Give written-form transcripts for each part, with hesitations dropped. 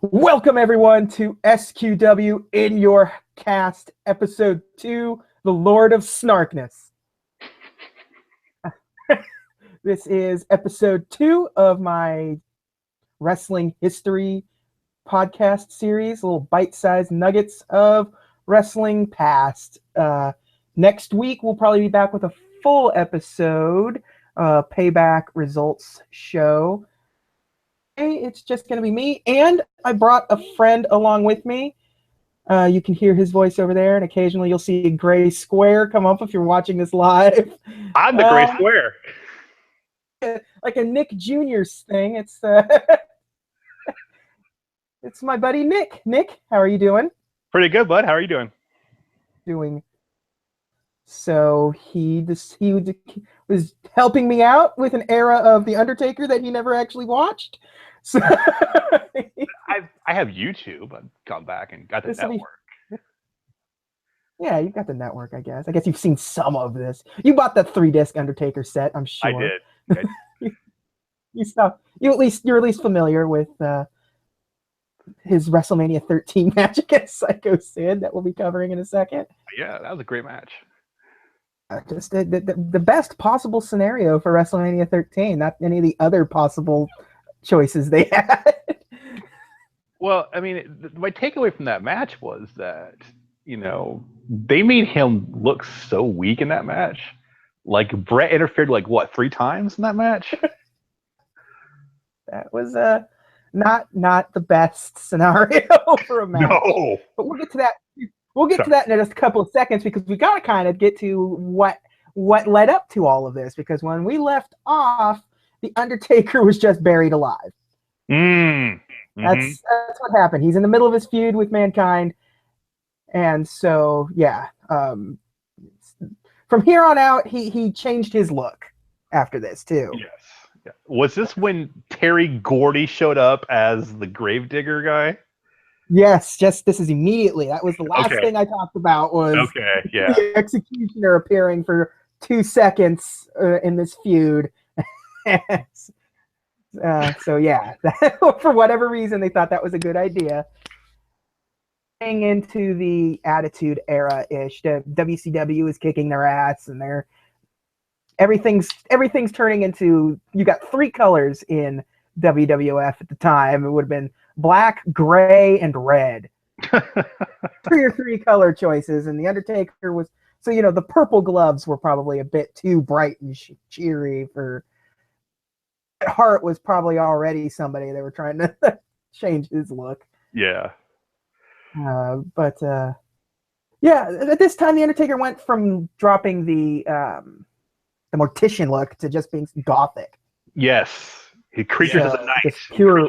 Welcome everyone to SQW in your cast, episode 2, The Lord of Snarkness. This is episode 2 of my wrestling history podcast series, little bite-sized nuggets of wrestling past. Next week, we'll probably be back with a full episode, payback results show. It's just going to be me, and I brought a friend along with me. You can hear his voice over there, and occasionally you'll see a gray square come up if you're watching this live. I'm the gray square. Like a Nick Jr.'s thing. It's it's my buddy Nick. Nick, how are you doing? Pretty good, bud. How are you doing? Doing. So he was helping me out with an era of The Undertaker that he never actually watched. So I have YouTube. I've gone back and got the network. Yeah, you've got the network, I guess. I guess you've seen some of this. You bought the 3-disc Undertaker set, I'm sure. I did. You're at least familiar with his WrestleMania 13 match against Psycho Sid that we'll be covering in a second. Yeah, that was a great match. Just the best possible scenario for WrestleMania 13, not any of the other possible choices they had. Well, I mean, my takeaway from that match was that, they made him look so weak in that match. Like, Brett interfered, 3 times in that match? That was not the best scenario for a match. No. But we'll get to that. We'll get to that in just a couple of seconds, because we got to kind of get to what led up to all of this. Because when we left off, The Undertaker was just buried alive. Mm-hmm. That's what happened. He's in the middle of his feud with Mankind. And so, yeah. From here on out, he changed his look after this, too. Yes. Yeah. Was this when Terry Gordy showed up as the Gravedigger guy? Yes, this is immediately. That was the last thing I talked about was the Executioner appearing for 2 seconds in this feud. So yeah, for whatever reason, they thought that was a good idea. Getting into the Attitude Era-ish, the WCW is kicking their ass, and everything's turning into, you got 3 colors in WWF at the time. It would have been black, gray, and red. 2 or 3 color choices, and the Undertaker was, so the purple gloves were probably a bit too bright and cheery for. Bret Hart was probably already somebody they were trying to change his look. Yeah. But at this time the Undertaker went from dropping the Mortician look to just being gothic. Yes. Creatures of the Night. Pure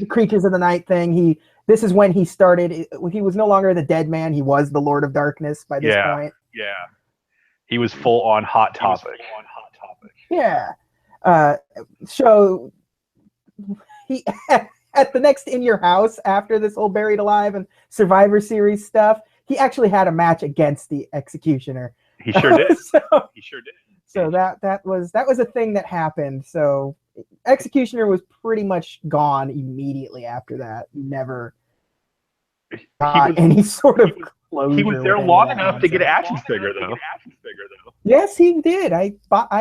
Creatures of the Night thing. This is when he started. He was no longer the Dead Man. He was the Lord of Darkness by this point. Yeah. He was full on Hot Topic. Yeah. So he at the next In Your House, after this whole Buried Alive and Survivor Series stuff, he actually had a match against the Executioner. He sure did. He sure did. So that was a thing that happened. So Executioner was pretty much gone immediately after that. Never got any sort of closure. He was there long enough to get an action figure, though. Yes, he did. I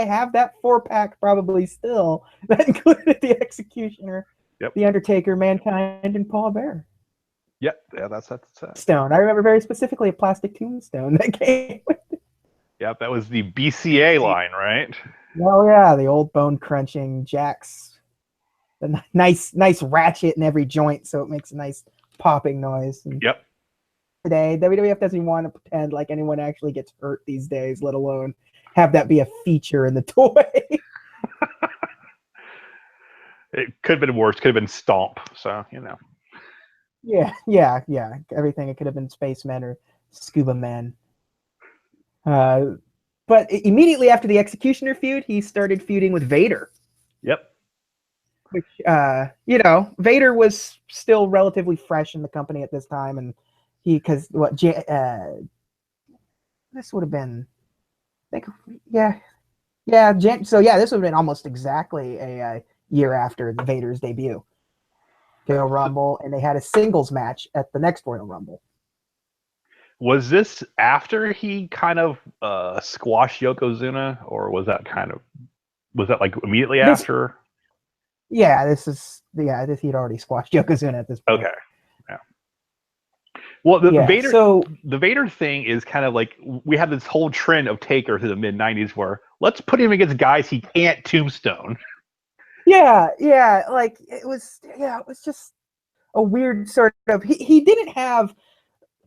have that 4-pack probably still that included the Executioner, the Undertaker, Mankind, and Paul Bearer. Yeah, that's Stone. I remember very specifically a plastic tombstone that came with it. Yep, that was the BCA line, right? Oh yeah, the old bone crunching jacks. The nice ratchet in every joint, so it makes a nice popping noise. And today, WWF doesn't want to pretend like anyone actually gets hurt these days, let alone have that be a feature in the toy. It could have been worse. Could have been Stomp. So Yeah. Everything. It could have been Spacemen or Scuba Men. But immediately after the Executioner feud, he started feuding with Vader. Yep. Which, Vader was still relatively fresh in the company at this time, and this would have been, this would have been almost exactly a year after Vader's debut. Royal Rumble, and they had a singles match at the next Royal Rumble. Was this after he kind of squashed Yokozuna, or was that like immediately after? This he'd already squashed Yokozuna at this point. Okay. Yeah. Well, the Vader thing is kind of like we have this whole trend of Taker through the mid '90s where let's put him against guys he can't tombstone. Yeah, like it was just a weird sort of. He didn't have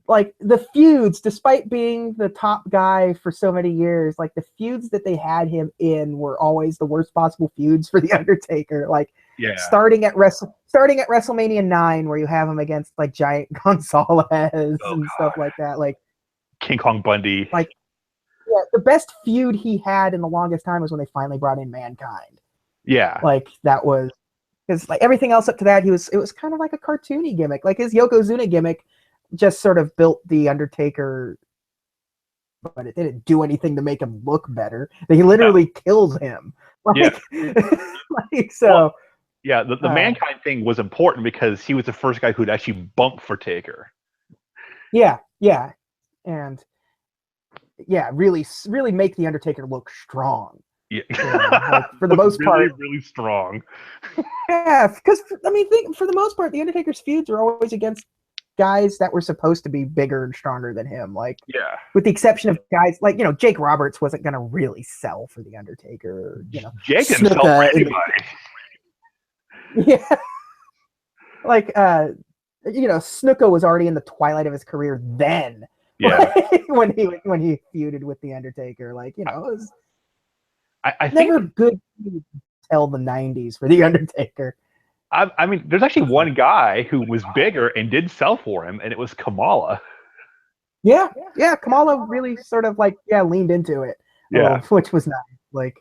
like the feuds, despite being the top guy for so many years. Like the feuds that they had him in were always the worst possible feuds for the Undertaker. Like starting at WrestleMania 9, where you have him against like Giant Gonzalez and stuff like that. Like King Kong Bundy. Like the best feud he had in the longest time was when they finally brought in Mankind. Yeah. Like that was because like everything else up to that, it was kind of like a cartoony gimmick. Like his Yokozuna gimmick just sort of built the Undertaker, but it didn't do anything to make him look better. He literally kills him. Like, so. Well, the Mankind thing was important because he was the first guy who'd actually bump for Taker. Yeah, and really make the Undertaker look strong. Yeah, like, for the most part, really strong. Yeah, because I mean, for the most part, the Undertaker's feuds are always against guys that were supposed to be bigger and stronger than him. Like, with the exception of guys like Jake Roberts wasn't gonna really sell for the Undertaker. Jake didn't sell for anybody. Yeah, like Snuka was already in the twilight of his career then. Yeah, when he feuded with the Undertaker, like it was. I never think good until the '90s for the Undertaker. I mean, there's actually one guy who was bigger and did sell for him, and it was Kamala. Yeah, Kamala really sort of like leaned into it. Yeah, which was nice. Like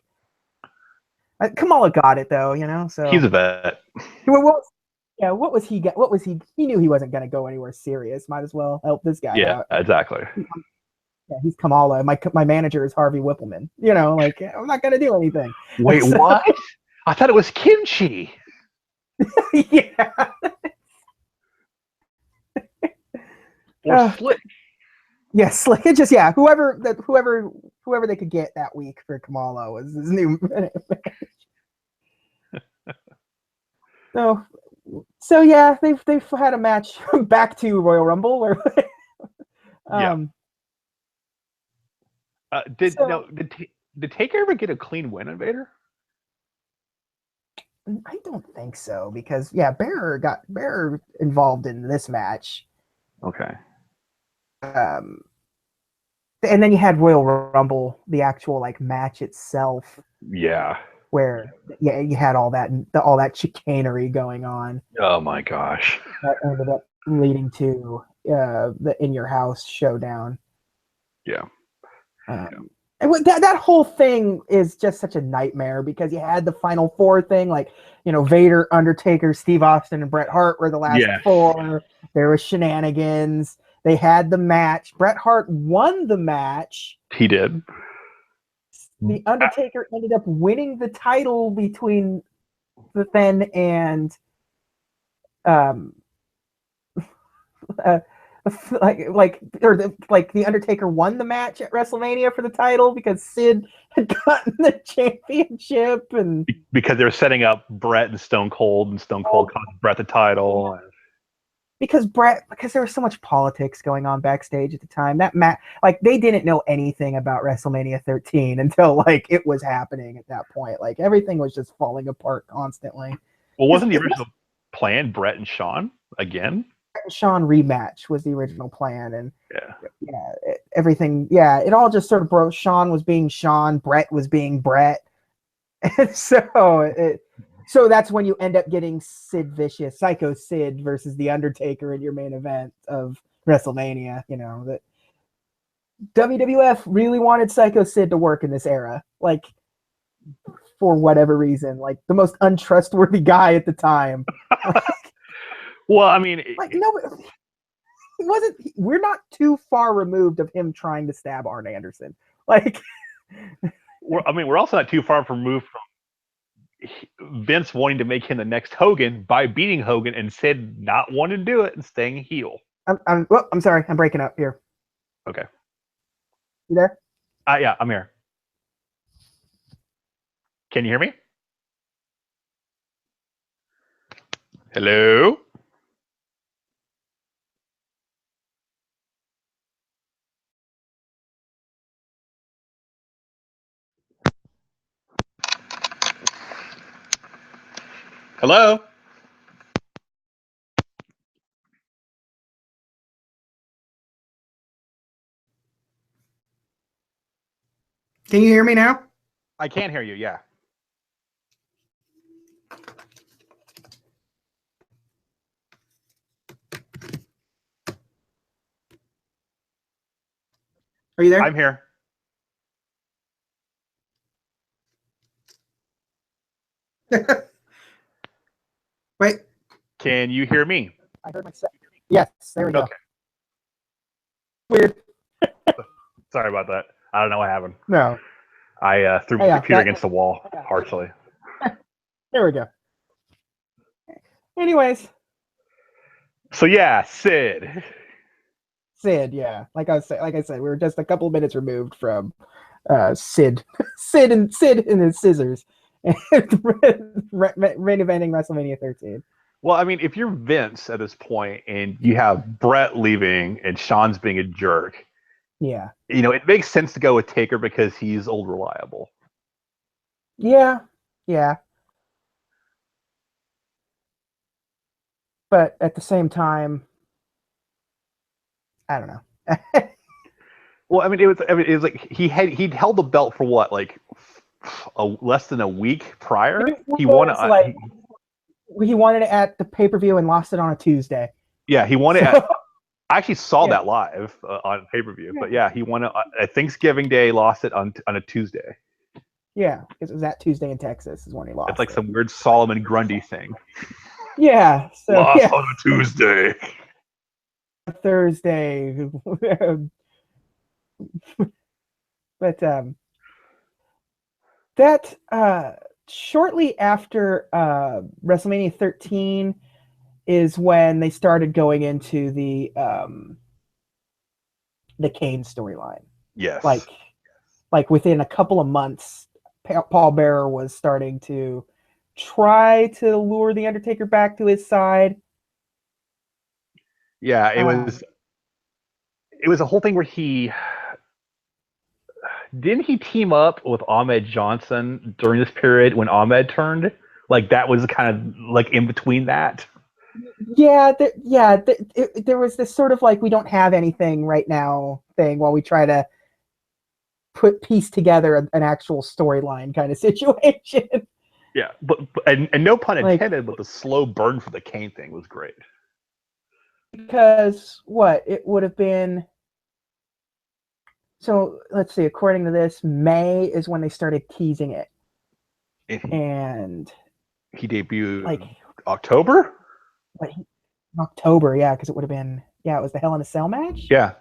Kamala got it though, So he's a vet. What was he get? What was he? He knew he wasn't going to go anywhere serious. Might as well help this guy out. Yeah, exactly. Yeah, he's Kamala. My manager is Harvey Whippleman. Like I'm not going to do anything. Wait, what? I thought it was Kimchi. Yeah. Or Slick. Yeah, Slick. It just whoever they could get that week for Kamala was his new So yeah, they've had a match back to Royal Rumble where did Taker ever get a clean win on Vader? I don't think so because Bearer involved in this match. Okay. And then you had Royal Rumble, the actual like match itself. Yeah. Where you had all that chicanery going on. Oh my gosh. That ended up leading to the In Your House showdown. Yeah. And that whole thing is just such a nightmare because you had the Final Four thing, like Vader, Undertaker, Steve Austin, and Bret Hart were the last four. There was shenanigans. They had the match. Bret Hart won the match. He did. The Undertaker ended up winning the title between the then and the Undertaker won the match at WrestleMania for the title because Sid had gotten the championship and because they were setting up Bret and Stone Cold, and Stone Cold cost Bret the title. Because there was so much politics going on backstage at the time. That they didn't know anything about WrestleMania 13 until it was happening at that point. Like everything was just falling apart constantly. Well, wasn't the original plan Bret and Shawn again? Bret and Shawn rematch was the original plan, and everything. Yeah, it all just sort of broke. Shawn was being Shawn, Bret was being Bret, and so that's when you end up getting Sid Vicious, Psycho Sid versus The Undertaker in your main event of WrestleMania. That WWF really wanted Psycho Sid to work in this era, for whatever reason, the most untrustworthy guy at the time. Well, I mean, no, he wasn't. We're not too far removed of him trying to stab Arn Anderson. we're also not too far removed from Vince wanting to make him the next Hogan by beating Hogan and Sid not wanting to do it and staying heel. I'm sorry. I'm breaking up here. Okay. You there? Yeah, I'm here. Can you hear me? Hello? Hello? Can you hear me now? I can hear you, yeah. Are you there? I'm here. Wait. Can you hear me? I heard myself. Yes, there we go. Okay. Weird. Sorry about that. I don't know what happened. No. I threw my computer against the wall harshly. There we go. Anyways. So yeah, Sid, yeah. Like I said, we were just a couple of minutes removed from Sid and his scissors, main eventing WrestleMania 13. Well, I mean, if you're Vince at this point and you have Brett leaving and Shawn's being a jerk, yeah, it makes sense to go with Taker because he's old reliable. Yeah. But at the same time, I don't know. Well, I mean, it was like he'd held the belt for what, like less than a week prior. He won it. He wanted it at the pay-per-view and lost it on a Tuesday. Yeah, he won it. I actually saw that live on pay-per-view. But yeah, he won it at Thanksgiving Day, lost it on a Tuesday. Yeah, because it was that Tuesday in Texas is when he lost. It's like some weird Solomon Grundy thing. Yeah. So lost on a Tuesday. Thursday. But that shortly after WrestleMania 13 is when they started going into the Kane storyline. Yes. Like within a couple of months, Paul Bearer was starting to try to lure the Undertaker back to his side. Yeah, it was a whole thing where didn't he team up with Ahmed Johnson during this period when Ahmed turned? Like that was kind of like in between that. Yeah, there was this sort of like we don't have anything right now thing while we try to piece together an actual storyline kind of situation. Yeah, but and no pun intended, but the slow burn for the Kane thing was great. Because it would have been. So let's see. According to this, May is when they started teasing it, and he debuted like October. October, yeah, because it would have been it was the Hell in a Cell match. Yeah.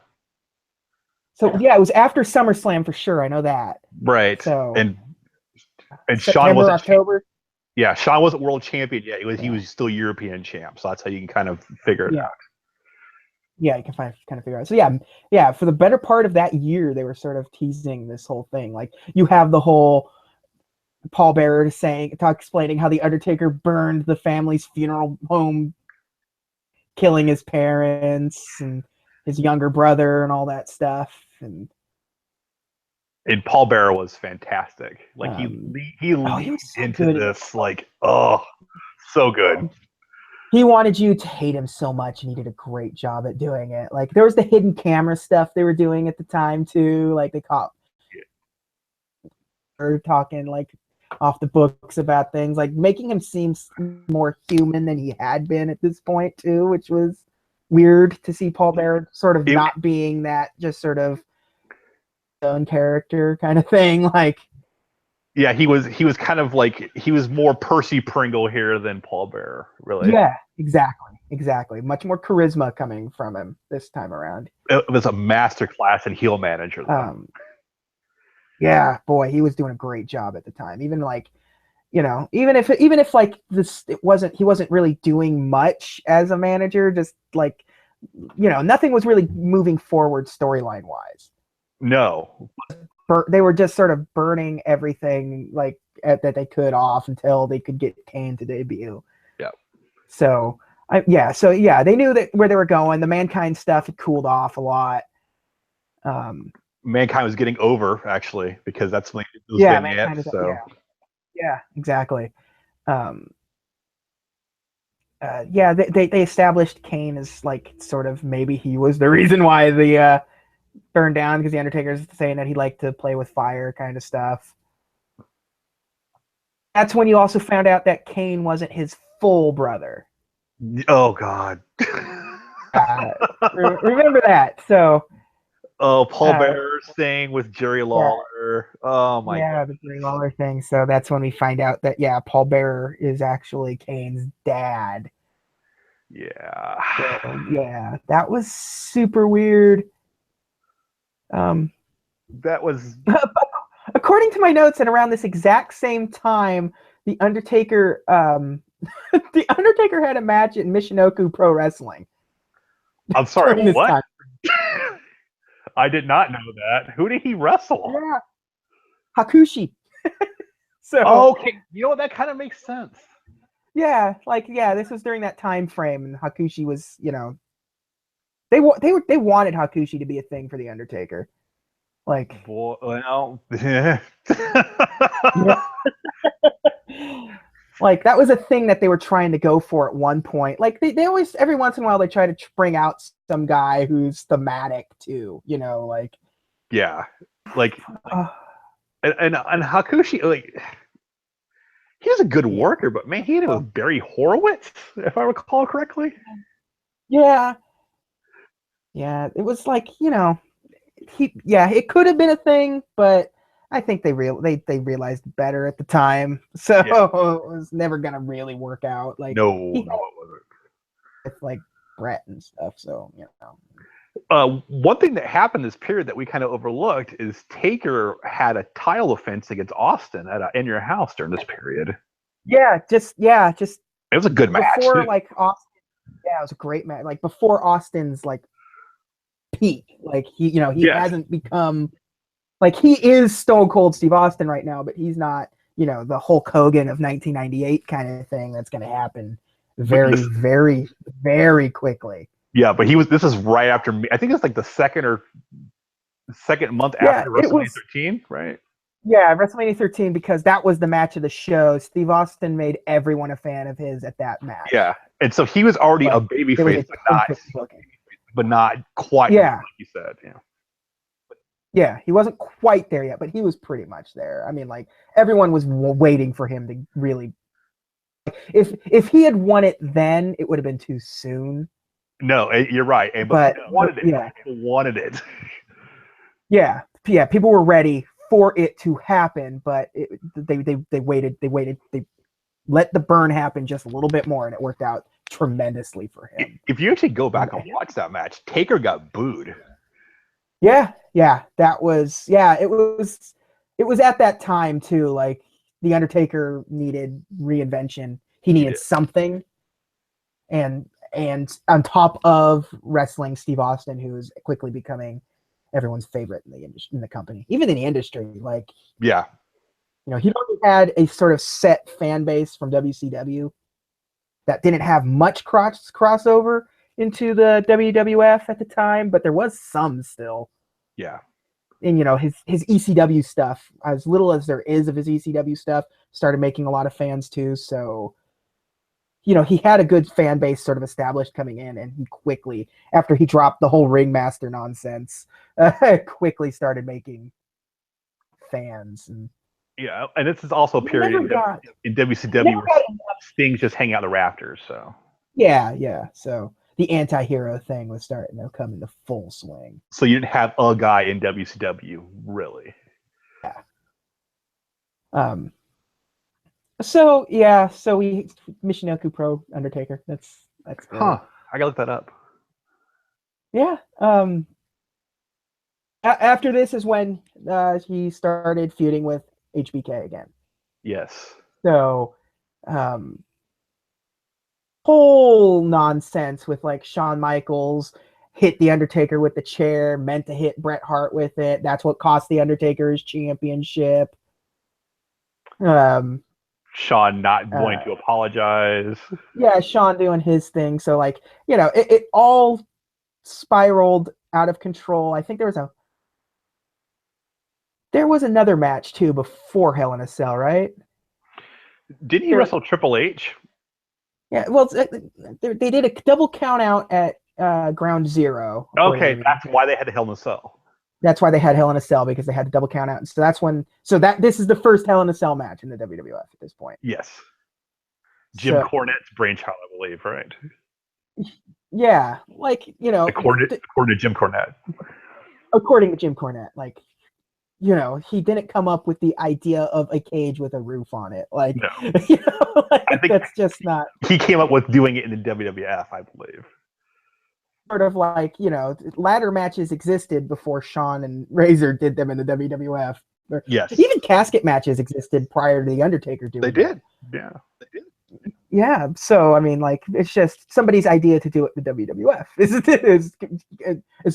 So yeah, it was after SummerSlam for sure. I know that. Right. So and September, Shawn wasn't October. Yeah, Shawn wasn't world champion yet. He was still European champ. So that's how you can kind of figure it out. Yeah, you can kind of figure out. So yeah, for the better part of that year, they were sort of teasing this whole thing. Like you have the whole Paul Bearer explaining how the Undertaker burned the family's funeral home, killing his parents and his younger brother and all that stuff. And Paul Bearer was fantastic. Like he leaned into this like, so good. He wanted you to hate him so much, and he did a great job at doing it. Like there was the hidden camera stuff they were doing at the time too. Like they caught her talking like off the books about things, like making him seem more human than he had been at this point too, which was weird to see Paul Bearer sort of not being that just sort of own character kind of thing. Like yeah, he was kind of like he was more Percy Pringle here than Paul Bearer, really. Yeah, exactly. Much more charisma coming from him this time around. It was a masterclass in heel manager. Yeah, boy, he was doing a great job at the time. Even like you know, even if like this, he wasn't really doing much as a manager, just like, you know, nothing was really moving forward storyline wise. No. They were just sort of burning everything like that they could off until they could get Kane to debut. Yeah. So they knew that where they were going. The Mankind stuff had cooled off a lot. Mankind was getting over actually because that's when it was vignettes. So yeah, exactly. They established Kane as like sort of maybe he was the reason why the burned down, because the Undertaker's saying that he liked to play with fire kind of stuff. That's when you also found out that Kane wasn't his full brother. Oh God. Remember that. So Paul Bearer's thing with Jerry Lawler. Yeah. Oh my God. The Jerry Lawler thing. So that's when we find out that Paul Bearer is actually Kane's dad. Yeah. So, that was super weird. That was according to my notes, and around this exact same time, the Undertaker the Undertaker had a match at Michinoku Pro Wrestling. I'm sorry, what? I did not know that. Who did he wrestle? Yeah. Hakushi. So okay, you know what? That kind of makes sense. Yeah, this was during that time frame, and Hakushi was, you know, they wanted Hakushi to be a thing for the Undertaker. Like, boy, well, like that was a thing that they were trying to go for at one point. Like they always, every once in a while, they try to bring out some guy who's thematic too, you know, like. Yeah, like and Hakushi, like, he was a good worker, but man, he had it with Barry Horowitz, if I recall correctly. Yeah, it was like, you know, it could have been a thing, but I think they realized better at the time, so it was never gonna really work out. Like, no, it wasn't. With like Brett and stuff, so you know. One thing that happened this period that we kind of overlooked is Taker had a title offense against Austin at In Your House during this period. Just it was a good match before like Austin. Yeah, it was a great match. Like before Austin's like peak, like he hasn't become, like, he is Stone Cold Steve Austin right now, but he's not, you know, the Hulk Hogan of 1998 kind of thing that's going to happen very, very, very quickly. Yeah, but this is right after me. I think it's like the second month after WrestleMania 13, right? Yeah, WrestleMania 13, because that was the match of the show. Steve Austin made everyone a fan of his at that match. Yeah, and so he was already a babyface, but not quite. Like you said. Yeah, he wasn't quite there yet, but he was pretty much there. I mean, like, everyone was waiting for him to really. If he had won it then, it would have been too soon. No, you're right. But people wanted it. Yeah. People wanted it. Yeah, people were ready for it to happen, but they waited. They let the burn happen just a little bit more, and it worked out tremendously for him. If you actually go back and watch that match, Taker got booed. Yeah, that was, it was at that time too. Like, the Undertaker needed reinvention. He needed something, and on top of wrestling Steve Austin, who is quickly becoming everyone's favorite in the company, even in the industry. Like, you know, he already had a sort of set fan base from WCW that didn't have much crossover into the WWF at the time, but there was some still. Yeah. And, you know, his ECW stuff, as little as there is of his ECW stuff, started making a lot of fans too. So, you know, he had a good fan base sort of established coming in, and he quickly, after he dropped the whole Ringmaster nonsense, quickly started making fans. And and this is also a period in WCW where Sting's just hanging out the rafters. So so the anti-hero thing was starting to come into full swing. So you didn't have a guy in WCW, really. So we Michinoku Pro Undertaker. That's great. I gotta look that up. Yeah. After this is when he started feuding with HBK again. Yes. So, whole nonsense with like Shawn Michaels hit the Undertaker with the chair, meant to hit Bret Hart with it. That's what cost the Undertaker his championship. Shawn not wanting to apologize. Yeah, Shawn doing his thing. So like, it all spiraled out of control. I think there was another match too before Hell in a Cell, right? Didn't he wrestle Triple H? Yeah, well, they did a double count out at Ground Zero. Okay, that's why they had the Hell in a Cell. That's why they had Hell in a Cell, because they had to double count out. And so that's when. So this is the first Hell in a Cell match in the WWF at this point. Yes. Jim Cornette's brainchild, I believe, right? Yeah, like according to Jim Cornette. According to Jim Cornette, like he didn't come up with the idea of a cage with a roof on it. Like, no. Like, I think that's just not. He came up with doing it in the WWF, I believe. Sort of like, ladder matches existed before Shawn and Razor did them in the WWF. Yes. Even casket matches existed prior to the Undertaker doing them. They did. Yeah, they did. Yeah, so I mean, like, it's just somebody's idea to do it in the WWF is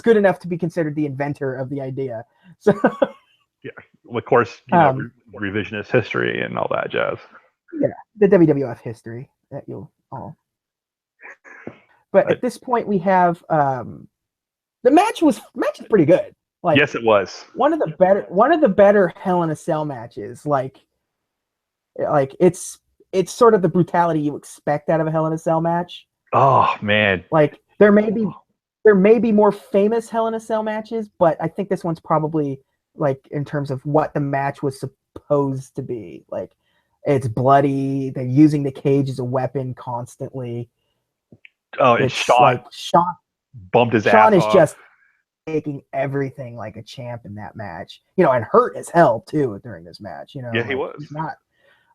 good enough to be considered the inventor of the idea. So. Yeah, well, of course, revisionist history and all that jazz. Yeah, the WWF history that you'll all. But at this point, we have the match is pretty good. Like, yes, it was one of the better Hell in a Cell matches. Like it's sort of the brutality you expect out of a Hell in a Cell match. Oh man! Like there may be more famous Hell in a Cell matches, but I think this one's probably, like, in terms of what the match was supposed to be. Like, it's bloody. They're using the cage as a weapon constantly. Oh, it's Shawn bumped his ass off. Shawn is just taking everything like a champ in that match. And hurt as hell too during this match. Yeah, like, he was. He's not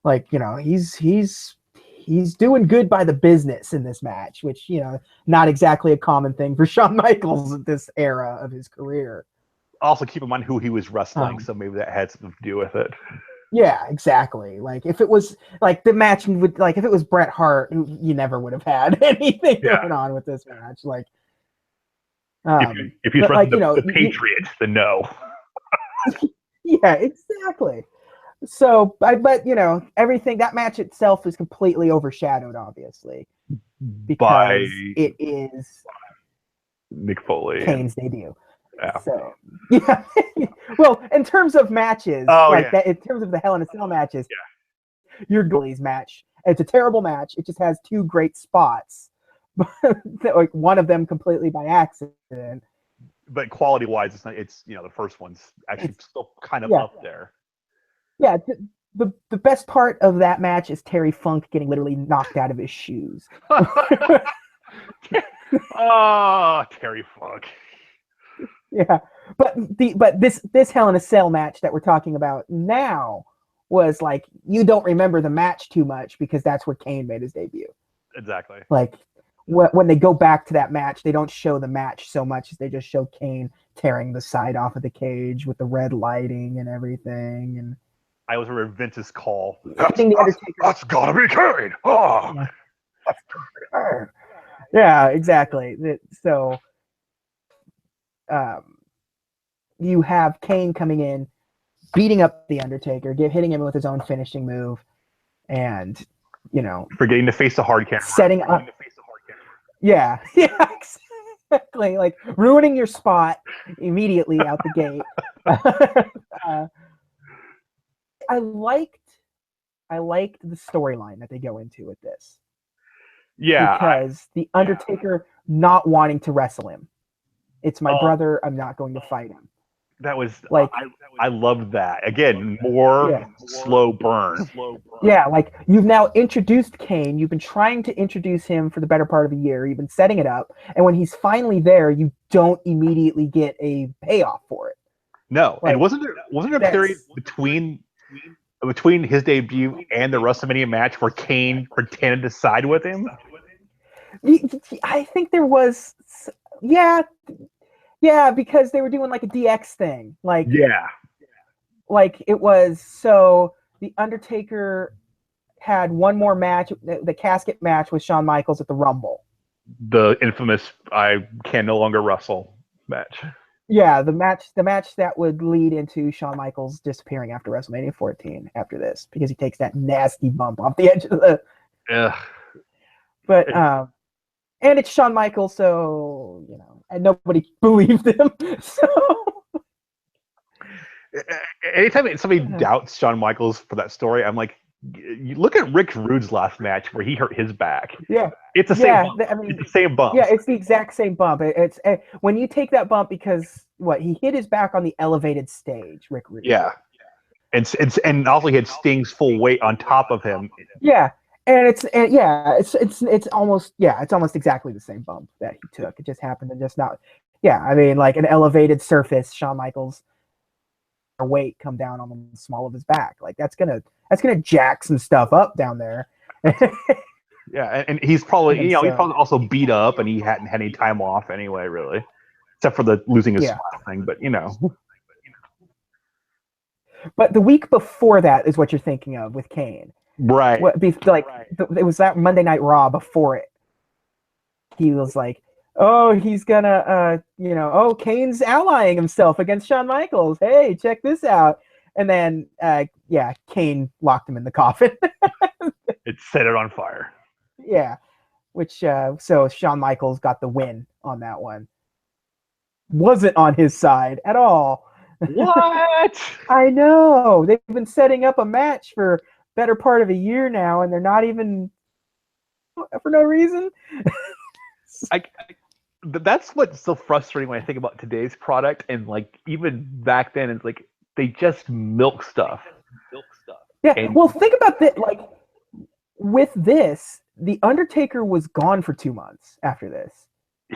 like, he's doing good by the business in this match, which, not exactly a common thing for Shawn Michaels at this era of his career. Also, keep in mind who he was wrestling, so maybe that had something to do with it. Yeah, exactly. Like, if it was like the match would, like, if it was Bret Hart, you never would have had anything going on with this match. Like, if he's wrestling the Patriot, then no. Yeah, exactly. So, but everything, that match itself is completely overshadowed, obviously, because it is Mick Foley, Kane's debut. Yeah. So, yeah. Well, in terms of matches, that, in terms of the Hell in a Cell matches, your Goalies match, it's a terrible match. It just has two great spots, like one of them completely by accident. But quality-wise, it's not. It's the first one's actually still kind of up there. Yeah, the best part of that match is Terry Funk getting literally knocked out of his shoes. Oh, Terry Funk. Yeah, but this Hell in a Cell match that we're talking about now was like, you don't remember the match too much because that's where Kane made his debut. Exactly. Like, when they go back to that match, they don't show the match so much as they just show Kane tearing the side off of the cage with the red lighting and everything. And I was remember Vince's call. That's gotta be Kane. Oh. Yeah, exactly. So. You have Kane coming in, beating up the Undertaker, hitting him with his own finishing move, and forgetting to face the hard camera, setting up. Yeah, exactly. Like, ruining your spot immediately out the gate. I liked the storyline that they go into with this. Yeah, because the Undertaker not wanting to wrestle him. It's my brother. I'm not going to fight him. That was like, I loved that. Again, more slow burn. Yeah, like, you've now introduced Kane. You've been trying to introduce him for the better part of a year. You've been setting it up, and when he's finally there, you don't immediately get a payoff for it. No, like, and wasn't there a period between his debut and the WrestleMania match where Kane pretended to side with him? I think there was. Yeah, because they were doing like a DX thing. Like, like, it was, so the Undertaker had one more match, the casket match with Shawn Michaels at the Rumble. The infamous "I can no longer wrestle" match. Yeah, the match that would lead into Shawn Michaels disappearing after WrestleMania 14 after this, because he takes that nasty bump off the edge of the. Ugh. But and it's Shawn Michaels, so and nobody believed him. So anytime somebody doubts Shawn Michaels for that story, I'm like, you look at Rick Rude's last match where he hurt his back. Yeah, it's the same. Bump. I mean, it's the same bump. Yeah, it's the exact same bump. It's when you take that bump because he hit his back on the elevated stage, Rick Rude. Yeah, and also he had Sting's full weight on top of him. Yeah, and it's almost exactly the same bump that he took. It just happened to just not. Yeah, I mean, like an elevated surface, Shawn Michaels' weight come down on the small of his back. Like that's gonna jack some stuff up down there. Yeah, and he's probably he's probably also beat up, and he hadn't had any time off anyway, really, except for the losing his smile thing. But But the week before that is what you're thinking of with Kane, right? It was that Monday Night Raw before it. He was like, "Oh, he's gonna, Kane's allying himself against Shawn Michaels. Hey, check this out." And then, Kane locked him in the coffin. It set it on fire. Yeah, which so Shawn Michaels got the win on that one. Wasn't on his side at all. What? I know. They've been setting up a match for better part of a year now, and they're not even for no reason. That's what's so frustrating when I think about today's product, and like even back then, it's like they just milk stuff. Yeah. Well, think about that. Like with this, the Undertaker was gone for 2 months after this.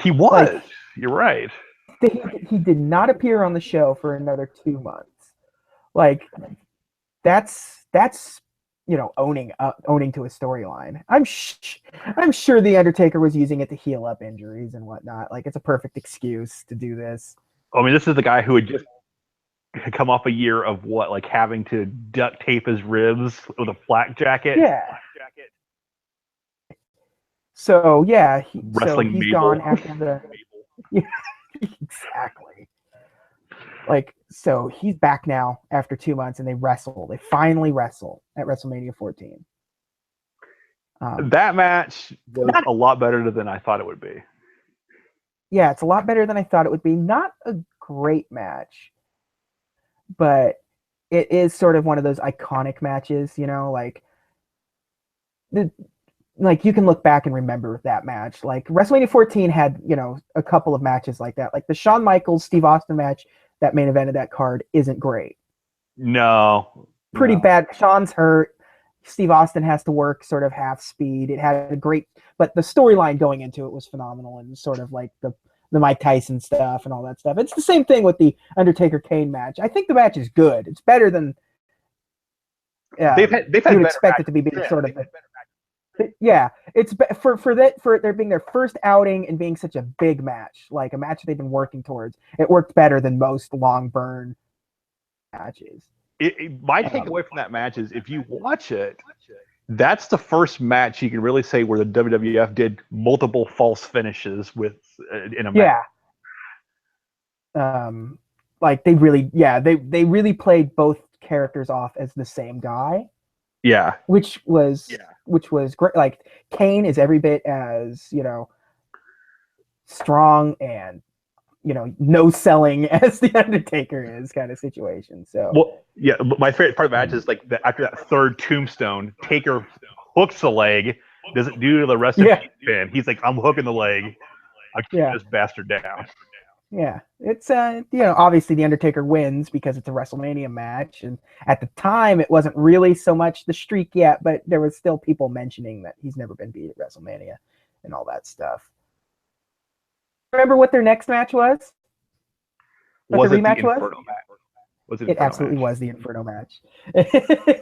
He was. You're right. He did not appear on the show for another 2 months. Like that's owning to a storyline. I'm sure the Undertaker was using it to heal up injuries and whatnot. Like it's a perfect excuse to do this. I mean, this is the guy who had just come off a year of having to duct tape his ribs with a flak jacket. Yeah. So yeah, he's Mabel. Gone after the. Yeah, exactly. So he's back now after 2 months, and they wrestle. They finally wrestle at WrestleMania 14. That match was a lot better than I thought it would be. Yeah, it's a lot better than I thought it would be. Not a great match, but it is sort of one of those iconic matches, like you can look back and remember that match. Like WrestleMania 14 had, a couple of matches like that. Like the Shawn Michaels Steve Austin match, that main event of that card isn't great. No. Pretty bad. Shawn's hurt. Steve Austin has to work sort of half speed. It had a great, but the storyline going into it was phenomenal, and sort of like the Mike Tyson stuff and all that stuff. It's the same thing with the Undertaker Kane match. I think the match is good. It's better than they've had you would expect it to be sort of. Yeah, it's for there being their first outing and being such a big match, like a match they've been working towards. It worked better than most long burn matches. My takeaway from that match is if you watch it, that's the first match you can really say where the WWF did multiple false finishes in a match. Yeah. Like they really played both characters off as the same guy. Yeah. Which was great. Like Kane is every bit as, strong and, no selling as the Undertaker is, kind of situation. So my favorite part of the match is after that third tombstone, Taker hooks the leg, doesn't do the rest of the pin. He's like, I'm hooking the leg. I'll keep this bastard down. Yeah, it's obviously the Undertaker wins because it's a WrestleMania match, and at the time it wasn't really so much the streak yet, but there was still people mentioning that he's never been beat at WrestleMania and all that stuff. Remember what their next match was? Was it the Inferno match? It absolutely was the Inferno match.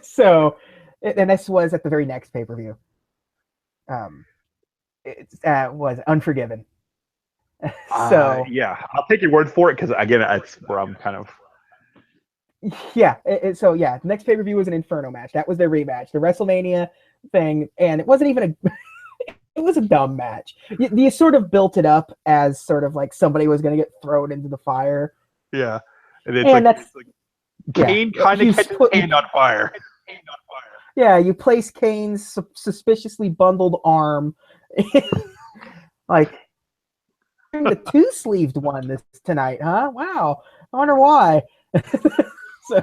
So, and this was at the very next pay-per-view. It was Unforgiven. So I'll take your word for it, because again, it's where I'm kind of next pay-per-view was an Inferno match. That was their rematch. The WrestleMania thing, and it wasn't even a. It was a dumb match. You sort of built it up as sort of like somebody was going to get thrown into the fire. Yeah, and it's and that's like Kane kind of catches Kane on fire. Yeah, you place Kane's suspiciously bundled arm, like the two-sleeved one tonight, huh? Wow, I wonder why. So,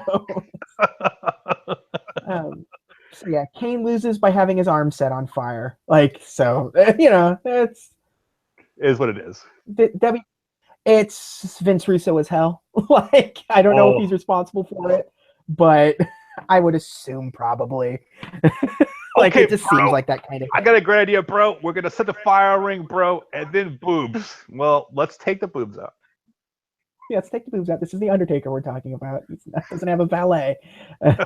so yeah, Kane loses by having his arm set on fire. Like, so it's is what it is. It's Vince Russo as hell. Like, I don't know if he's responsible for it, but I would assume probably. Like, okay, it just seems like that kind of thing. I got a great idea, bro. We're gonna set the fire ring, bro, and then boobs. Well, let's take the boobs out. Yeah, let's take the boobs out. This is the Undertaker we're talking about. He doesn't have a valet. Do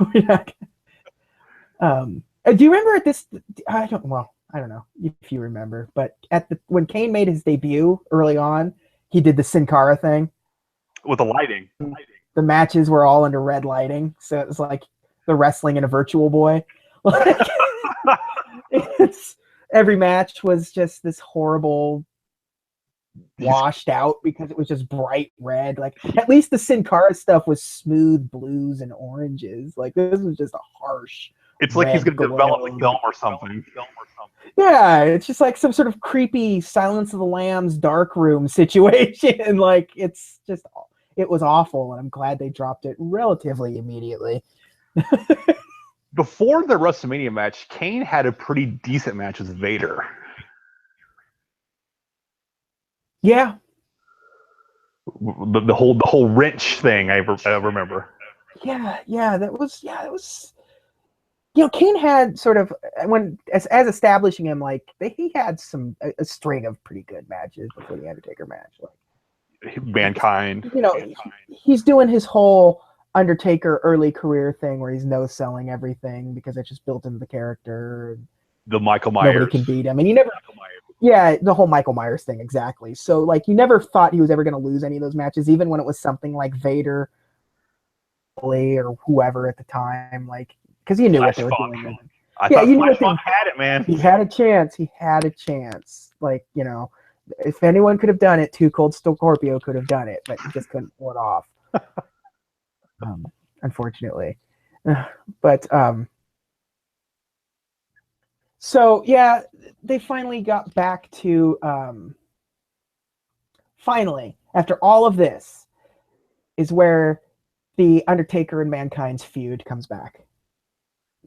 you remember at this? I don't know if you remember, but when Kane made his debut early on, he did the Sin Cara thing with the lighting. The matches were all under red lighting, so it was like the wrestling in a Virtual Boy. Like, every match was just this horrible washed out because it was just bright red. Like, at least the Sin Cara stuff was smooth blues and oranges. Like, this was just a harsh. It's like he's going to develop a film or something. Yeah, it's just like some sort of creepy Silence of the Lambs dark room situation. Like, it was awful, and I'm glad they dropped it relatively immediately. Before the WrestleMania match, Kane had a pretty decent match with Vader. Yeah. The whole wrench thing I remember. Yeah, that was. Kane had sort of, as establishing him, like, he had a string of pretty good matches before the Undertaker match. Like, Mankind. He's doing his whole Undertaker early career thing where he's no-selling everything because it's just built into the character. The Michael Myers. Nobody can beat him. And you never... Yeah, the whole Michael Myers thing, exactly. So, like, you never thought he was ever going to lose any of those matches, even when it was something like Vader or whoever at the time, like, because you knew what they were doing. I thought Flash Funk had it, man. He had a chance. Like, if anyone could have done it, Too Cold Scorpio could have done it, but he just couldn't pull it off. Unfortunately. But so yeah, they finally got back to finally, after all of this, is where the Undertaker and Mankind's feud comes back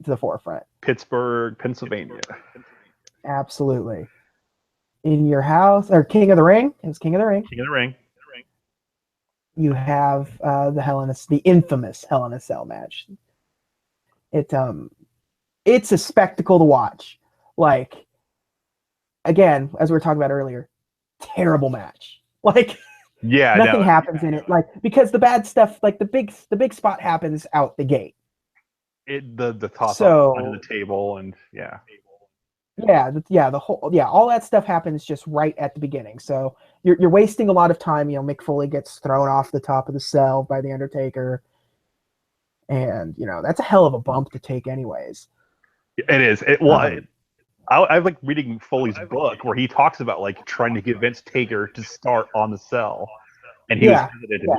to the forefront. Pittsburgh, Pennsylvania. Absolutely. In your house, or King of the Ring. It was King of the Ring. King of the Ring. You have the infamous Hell in a Cell match. It's a spectacle to watch. Like, again, as we were talking about earlier, terrible match. Like, yeah, nothing happens in it. Like, because the bad stuff, like the big spot happens out the gate. The toss up under the table and all that stuff happens just right at the beginning. So you're wasting a lot of time. Mick Foley gets thrown off the top of the cell by the Undertaker, and that's a hell of a bump to take, anyways. It is. I like reading Foley's book where he talks about like trying to get Vince Taker to start on the cell, and he was hesitant to do it.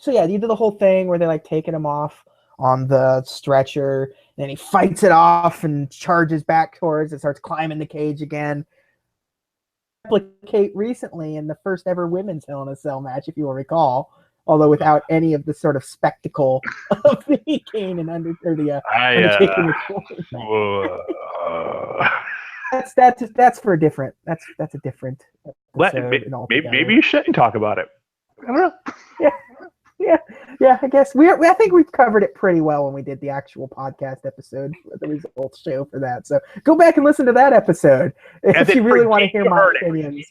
So yeah, you do the whole thing where they're like taking him off on the stretcher, and then he fights it off and charges back towards it, starts climbing the cage again. Replicate recently in the first ever women's Hell in a Cell match, if you will recall, although without any of the sort of spectacle of the Kane and Undertaker. That's for a different. That's a different. Maybe you shouldn't talk about it. I don't know. Yeah. I guess I think we covered it pretty well when we did the actual podcast episode, the results show for that. So go back and listen to that episode if you really want to hear my opinions.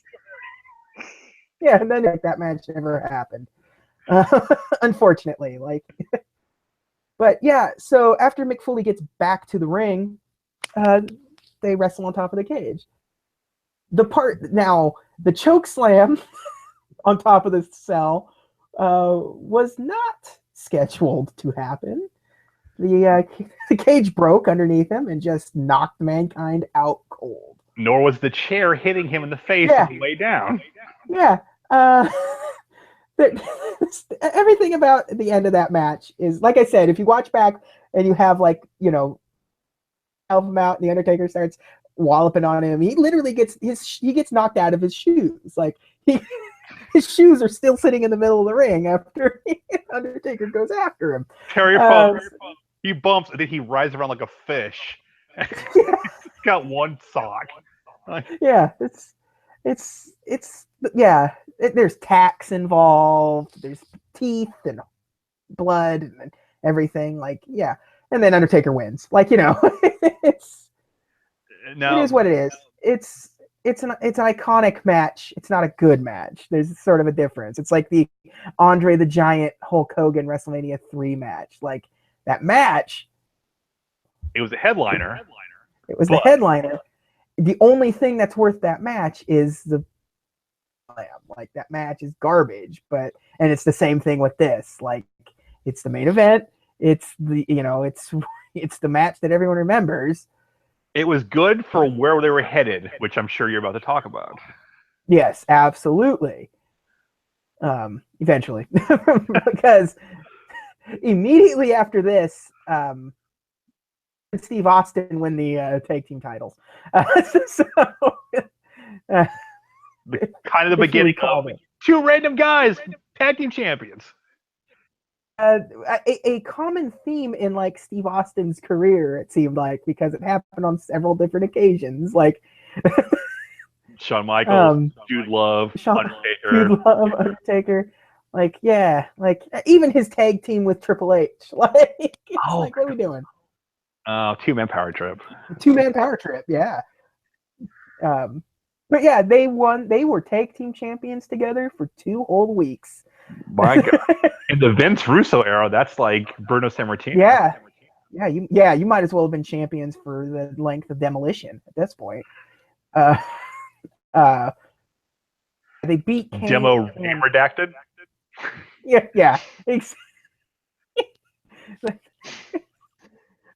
Yeah, and then that match never happened, unfortunately. But yeah. So after Mick Foley gets back to the ring, they wrestle on top of the cage. The choke slam on top of the cell was not scheduled to happen. the cage broke underneath him and just knocked Mankind out cold. Nor was the chair hitting him in the face Yeah. as he lay down. Yeah. Everything about the end of that match is, like I said, if you watch back and you have, like, you know, help him out and the Undertaker starts walloping on him, he literally gets knocked out of his shoes. Like, his shoes are still sitting in the middle of the ring after Undertaker goes after him. Terry Funk, he bumps and then he rides around like a fish. He's got one sock. Yeah, there's tacks involved, there's teeth and blood and everything, like, yeah. And then Undertaker wins. Like, you know, it is what it is. It's an iconic match. It's not a good match. There's sort of a difference. It's like the Andre the Giant Hulk Hogan WrestleMania 3 match. Like, that match, it was a headliner. It was the headliner. The only thing that's worth that match is the slam. Like, that match is garbage, and it's the same thing with this. Like, it's the main event. It's the, you know, it's the match that everyone remembers. It was good for where they were headed, which I'm sure you're about to talk about. Yes, absolutely. Eventually, because immediately after this, Steve Austin win the tag team titles. Kind of the beginning of two random guys, tag team champions. A common theme in, like, Steve Austin's career, it seemed like, because it happened on several different occasions. Like Shawn Michaels, Jude Love, Undertaker. Like, yeah, like even his tag team with Triple H. Like, like, what are we doing? Two-man power trip. Two-man power trip, yeah. But yeah, they won. They were tag team champions together for 2 whole weeks. My God. In the Vince Russo era, that's like Bruno Sammartino. Yeah, you might as well have been champions for the length of Demolition at this point. They beat Kane Demo name redacted. Yeah.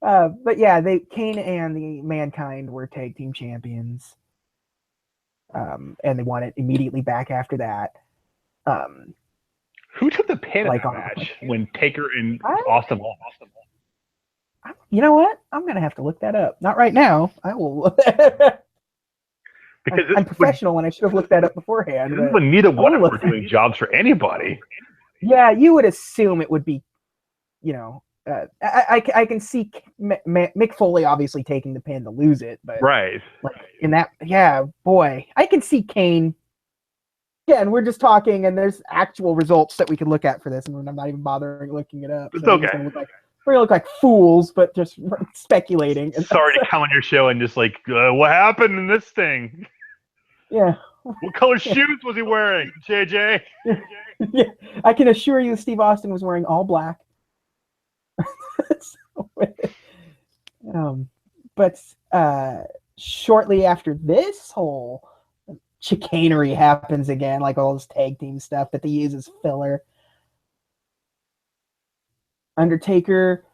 But yeah, Kane and the Mankind were tag team champions. And they won it immediately back after that. Who took the pin in that match when Taker and Austin lost? You know what? I'm gonna have to look that up. Not right now. I will. Because I'm professional, and I should have looked that up beforehand. But neither one of them were doing jobs for anybody. Yeah, you would assume it would be, you know. I can see Mick Foley obviously taking the pin to lose it, but right. Like, in that, yeah, boy, I can see Kane. Yeah, and we're just talking, and there's actual results that we can look at for this, and I'm not even bothering looking it up. It's okay. We're gonna look like fools, but just speculating. Sorry to come on your show and just like, what happened in this thing? Yeah. What color shoes was he wearing, JJ? Yeah, I can assure you, Steve Austin was wearing all black. But shortly after this whole chicanery happens again, like all this tag team stuff that they use as filler. Undertaker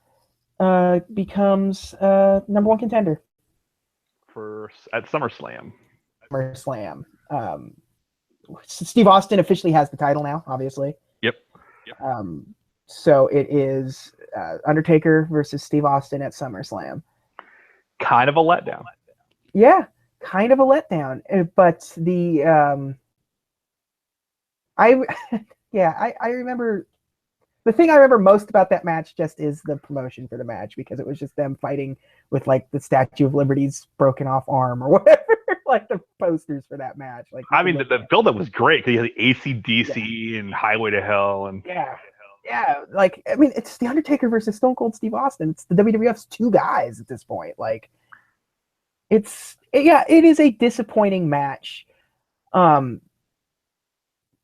becomes number 1 contender at SummerSlam. Steve Austin officially has the title now, obviously. Yep. So it is Undertaker versus Steve Austin at SummerSlam. Kind of a letdown. Yeah, kind of a letdown. But I remember. The thing I remember most about that match just is the promotion for the match, because it was just them fighting with, like, the Statue of Liberty's broken off arm or whatever, like the posters for that match. Like, I mean, the build-up was great, because you had the AC/DC and Highway to Hell, and yeah, like, I mean, it's the Undertaker versus Stone Cold Steve Austin. It's the WWF's 2 guys at this point. Like, it is a disappointing match.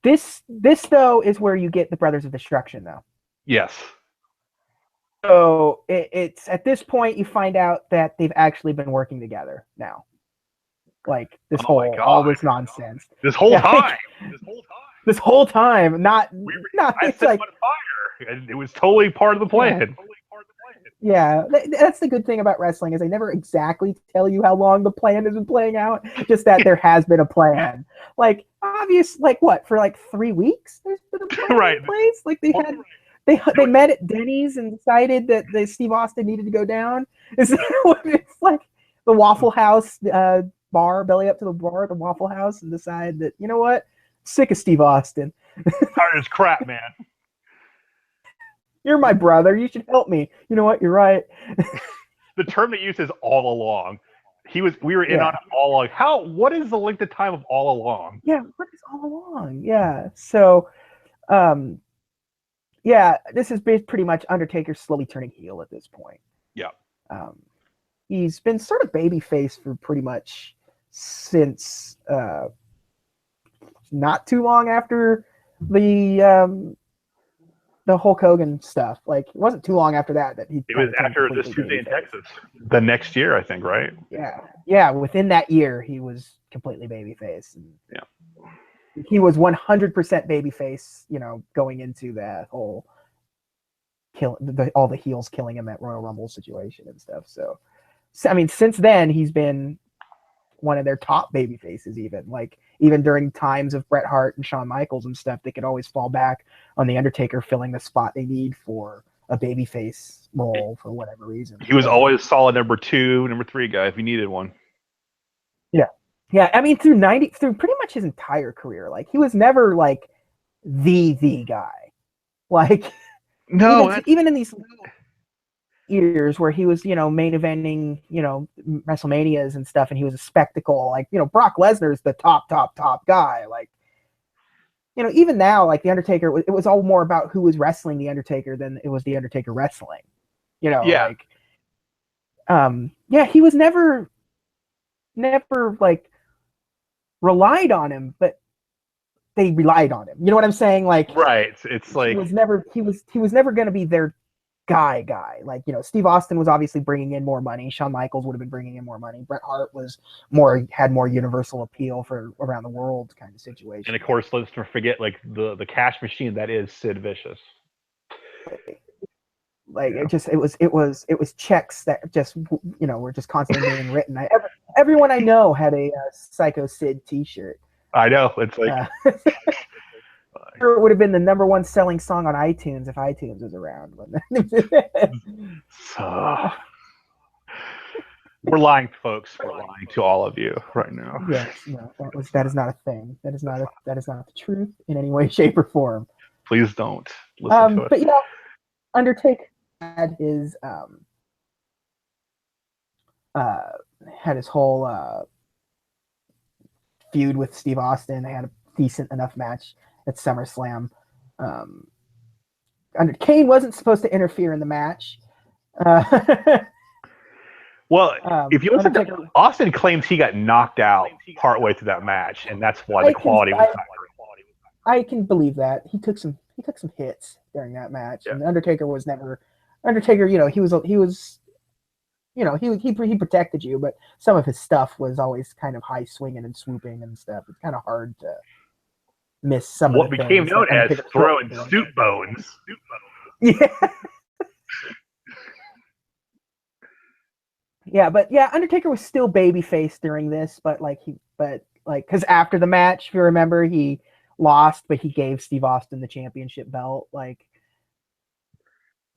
This though is where you get the Brothers of Destruction, though. Yes. So it's at this point you find out that they've actually been working together now. Like, all this nonsense. This whole time. This whole time, not I set like on fire, and it was totally part of the plan. Yeah, that's the good thing about wrestling is they never exactly tell you how long the plan has been playing out. Just that there has been a plan. Like obvious, like what for like 3 weeks? There's been a plan Right. in place. Like they met at Denny's and decided that the Steve Austin needed to go down. It's like the Waffle House bar, belly up to the bar at the Waffle House, and decide that you know what, sick of Steve Austin. Hard as crap, man. You're my brother. You should help me. You know what? You're right. The term they use is all along. We were in on it all along. What is the length of time of all along? Yeah, what is all along? Yeah. So, yeah, this is pretty much Undertaker slowly turning heel at this point. Yeah. He's been sort of babyface for pretty much since not too long after the Hulk Hogan stuff. Like, it wasn't too long after that he. It was after this Tuesday in Texas. The next year, I think, right? Yeah. Within that year, he was completely babyface. Yeah. He was 100% babyface. You know, going into that whole all the heels killing him at Royal Rumble situation and stuff. So I mean, since then he's been one of their top baby faces. Even during times of Bret Hart and Shawn Michaels and stuff, they could always fall back on the Undertaker filling the spot they need for a baby face role for whatever reason. He was always solid number 2, number 3 guy if you needed one. Yeah. I mean, through pretty much his entire career, like he was never like the guy. Like no, even in these years where he was, main eventing, WrestleManias and stuff, and he was a spectacle. Like, Brock Lesnar's the top guy. Like, even now, like the Undertaker, it was all more about who was wrestling the Undertaker than it was the Undertaker wrestling. Yeah. Like, he was never like relied on him, but they relied on him. You know what I'm saying? Like, right. It's like he was never going to be their guy. Like, Steve Austin was obviously bringing in more money. Shawn Michaels would have been bringing in more money. Bret Hart had more universal appeal for around the world kind of situation. And of course, let's not forget like the cash machine that is Sid Vicious. Like it was checks that just were just constantly being written. Everyone I know had a Psycho Sid T-shirt. I know, it's like it would have been the number 1 selling song on iTunes if iTunes was around. So we're lying, folks. We're lying to all of you right now. Yes, no, that is not a thing. That is not the truth in any way, shape, or form. Please don't listen to it. But Undertaker had his whole feud with Steve Austin. They had a decent enough match at SummerSlam. Kane wasn't supposed to interfere in the match. Well, if you listen to Austin claims he got knocked out partway through that match, and that's why the quality was higher. I can believe that. He took some hits during that match, and Undertaker was never Undertaker. He protected you, but some of his stuff was always kind of high swinging and swooping and stuff. It's kind of hard to miss some what of the became things known as throwing soup bones. Yeah. But Undertaker was still babyface during this, but because after the match, if you remember, he lost, but he gave Steve Austin the championship belt. Like,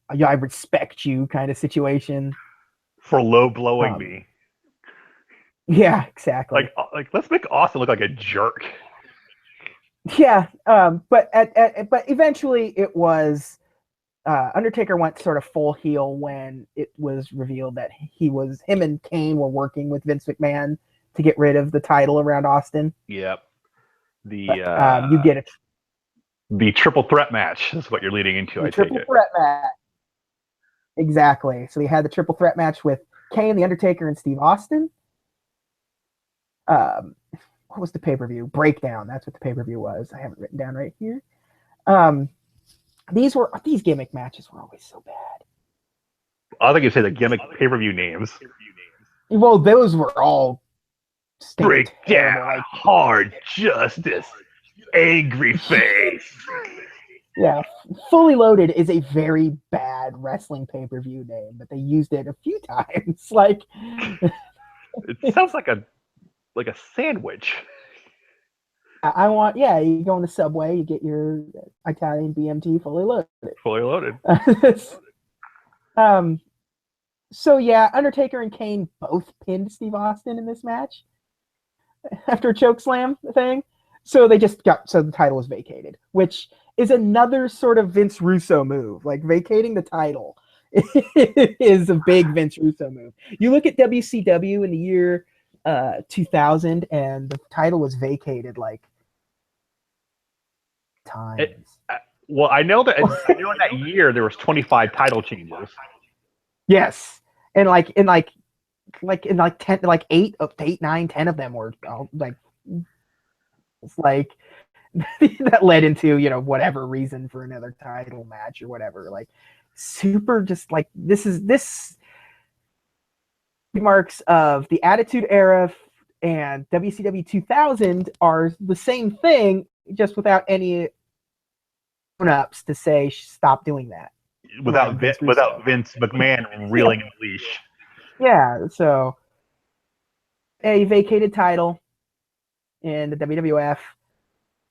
I respect you kind situation. For low blowing me. Yeah, exactly. Like let's make Austin look like a jerk. Yeah, but eventually it was Undertaker went sort of full heel when it was revealed that him and Kane were working with Vince McMahon to get rid of the title around Austin. Yep. You get it. The triple threat match is what you're leading into. Triple threat match. Exactly. So they had the triple threat match with Kane, the Undertaker, and Steve Austin. What was the pay-per-view? Breakdown. That's what the pay-per-view was. I have it written down right here. These gimmick matches were always so bad. I think you say the gimmick pay-per-view names. Well, those were all Breakdown, Hard Justice, Angry Face. Yeah, Fully Loaded is a very bad wrestling pay-per-view name, but they used it a few times. Like, It sounds like a sandwich. I want, yeah, you go on the subway, you get your Italian BMT Fully Loaded. Fully loaded. um, so yeah, Undertaker and Kane both pinned Steve Austin in this match after a choke slam thing. So the title was vacated, which is another sort of Vince Russo move. Like vacating the title is a big Vince Russo move. You look at WCW in the year 2000, and the title was vacated like times. Well, I know in that year there was 25 title changes. Yes, and in 10, like 8, 9, 10 of them were like, it's like that led into, whatever reason for another title match or whatever. Like super, just like this marks of the Attitude Era and WCW 2000 are the same thing, just without any ups to say stop doing that. Without Vince McMahon reeling in the leash. Yeah, so a vacated title in the WWF,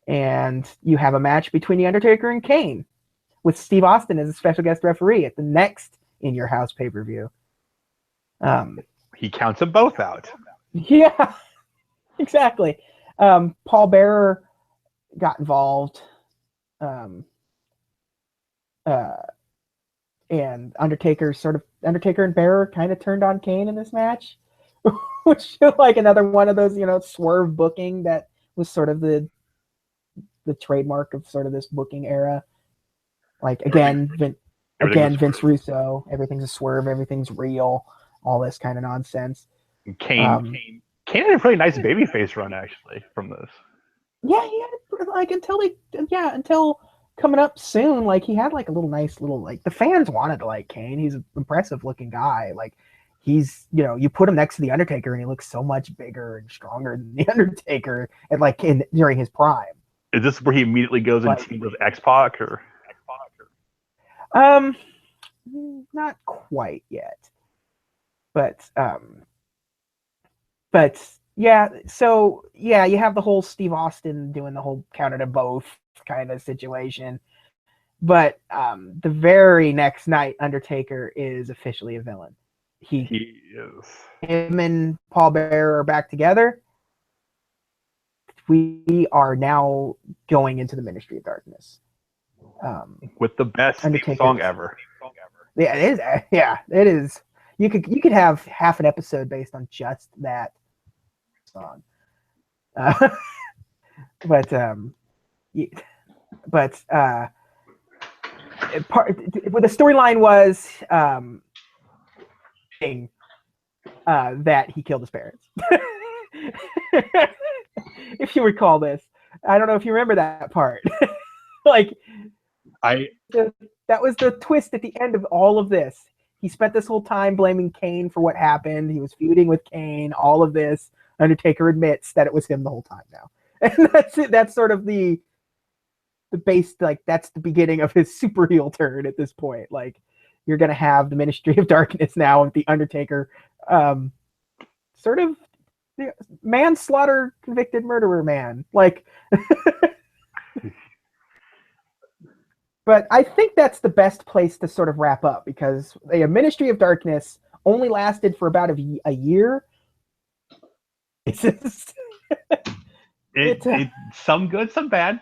and you have a match between The Undertaker and Kane with Steve Austin as a special guest referee at the next In Your House pay-per-view. He counts them both out. Yeah, exactly. Paul Bearer got involved. And Undertaker and Bearer kind of turned on Kane in this match, which is like another one of those, swerve booking that was sort of the trademark of sort of this booking era. Like again, Vince Russo, everything's a swerve, everything's real, all this kind of nonsense. Kane had a pretty nice babyface run actually from this. Yeah, he had like until coming up soon, like he had like a nice little like the fans wanted to like Kane. He's an impressive looking guy. Like he's, you put him next to the Undertaker and he looks so much bigger and stronger than the Undertaker, and like during his prime. Is this where he immediately goes and teams with X-Pac or? Not quite yet, but yeah. So yeah, you have the whole Steve Austin doing the whole counter to both kind of situation. But the very next night, Undertaker is officially a villain. He is. Him and Paul Bearer are back together. We are now going into the Ministry of Darkness. With the best theme song ever. Yeah, it is. Yeah, it is. You could have half an episode based on just that song. What the storyline was that he killed his parents. If you recall this, I don't know if you remember that part. Like, that was the twist at the end of all of this. He spent this whole time blaming Kane for what happened. He was feuding with Kane. All of this. Undertaker admits that it was him the whole time now, and that's it. That's sort of the base. Like that's the beginning of his super heel turn at this point. Like you're gonna have the Ministry of Darkness now with the Undertaker, sort of manslaughter convicted murderer man. Like. But I think that's the best place to sort of wrap up, because a Ministry of Darkness only lasted for about a year. It's some good, some bad.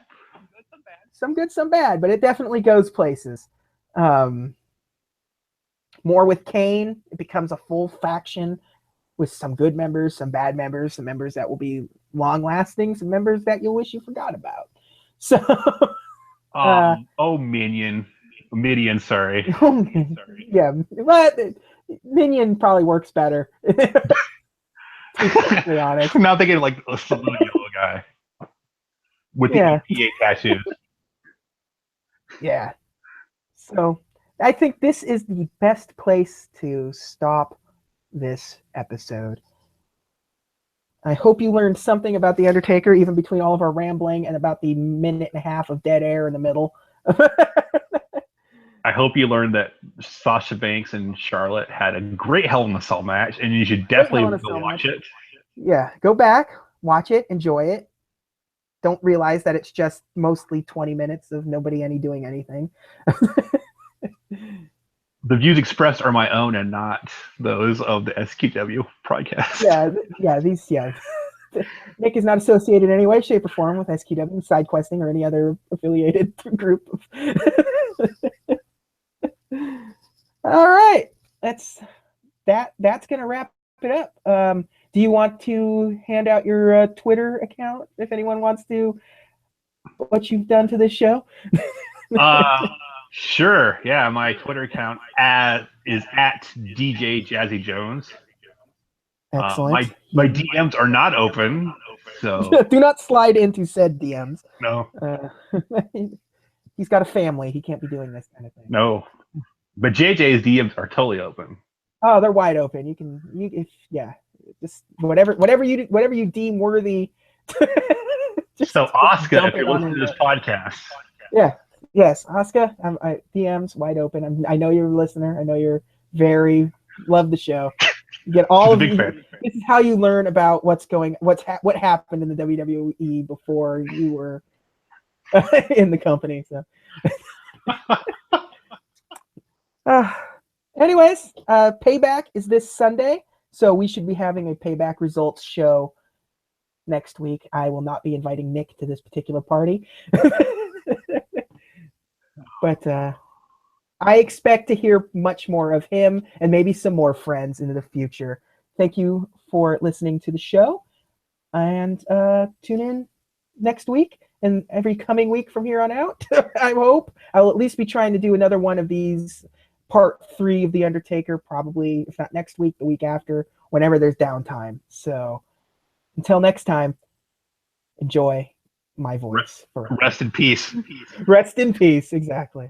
Some good, some bad, but it definitely goes places. More with Kane, it becomes a full faction with some good members, some bad members, some members that will be long-lasting, some members that you'll wish you forgot about. So... Midian, sorry. Yeah, but Minion probably works better. To be perfectly honest. I'm now thinking like a saloon yellow guy with the EPA tattoos. Yeah. So I think this is the best place to stop this episode. I hope you learned something about The Undertaker, even between all of our rambling and about the minute and a half of dead air in the middle I hope you learned that Sasha Banks and Charlotte had a great Hell in a Cell match, and you should definitely go watch it. Yeah, go back, watch it, enjoy it. Don't realize that it's just mostly 20 minutes of nobody doing anything. The views expressed are my own and not those of the SQW broadcast. Yeah. Nick is not associated in any way, shape, or form with SQW, side questing, or any other affiliated group. All right, that's gonna wrap it up. Do you want to hand out your Twitter account if anyone wants to? What you've done to this show? Sure. Yeah, my Twitter account is at DJ Jazzy Jones. Excellent. My DMs are not open, so do not slide into said DMs. No. He's got a family. He can't be doing this kind of thing. No, but JJ's DMs are totally open. Oh, they're wide open. Just whatever you deem worthy. So, Oscar, if you're listening to this podcast, yes, Oscar, DMs wide open. I know you're a listener. I know you're love the show. You get all of this is how you learn about what happened in the WWE before you were in the company. So, anyways, Payback is this Sunday, so we should be having a Payback results show next week. I will not be inviting Nick to this particular party, but I expect to hear much more of him and maybe some more friends into the future. Thank you for listening to the show, and tune in next week and every coming week from here on out. I hope I will at least be trying to do another one of these part 3 of the Undertaker, probably if not next week, the week after, whenever there's downtime. So until next time, enjoy my voice. Rest in peace. Rest in peace, exactly.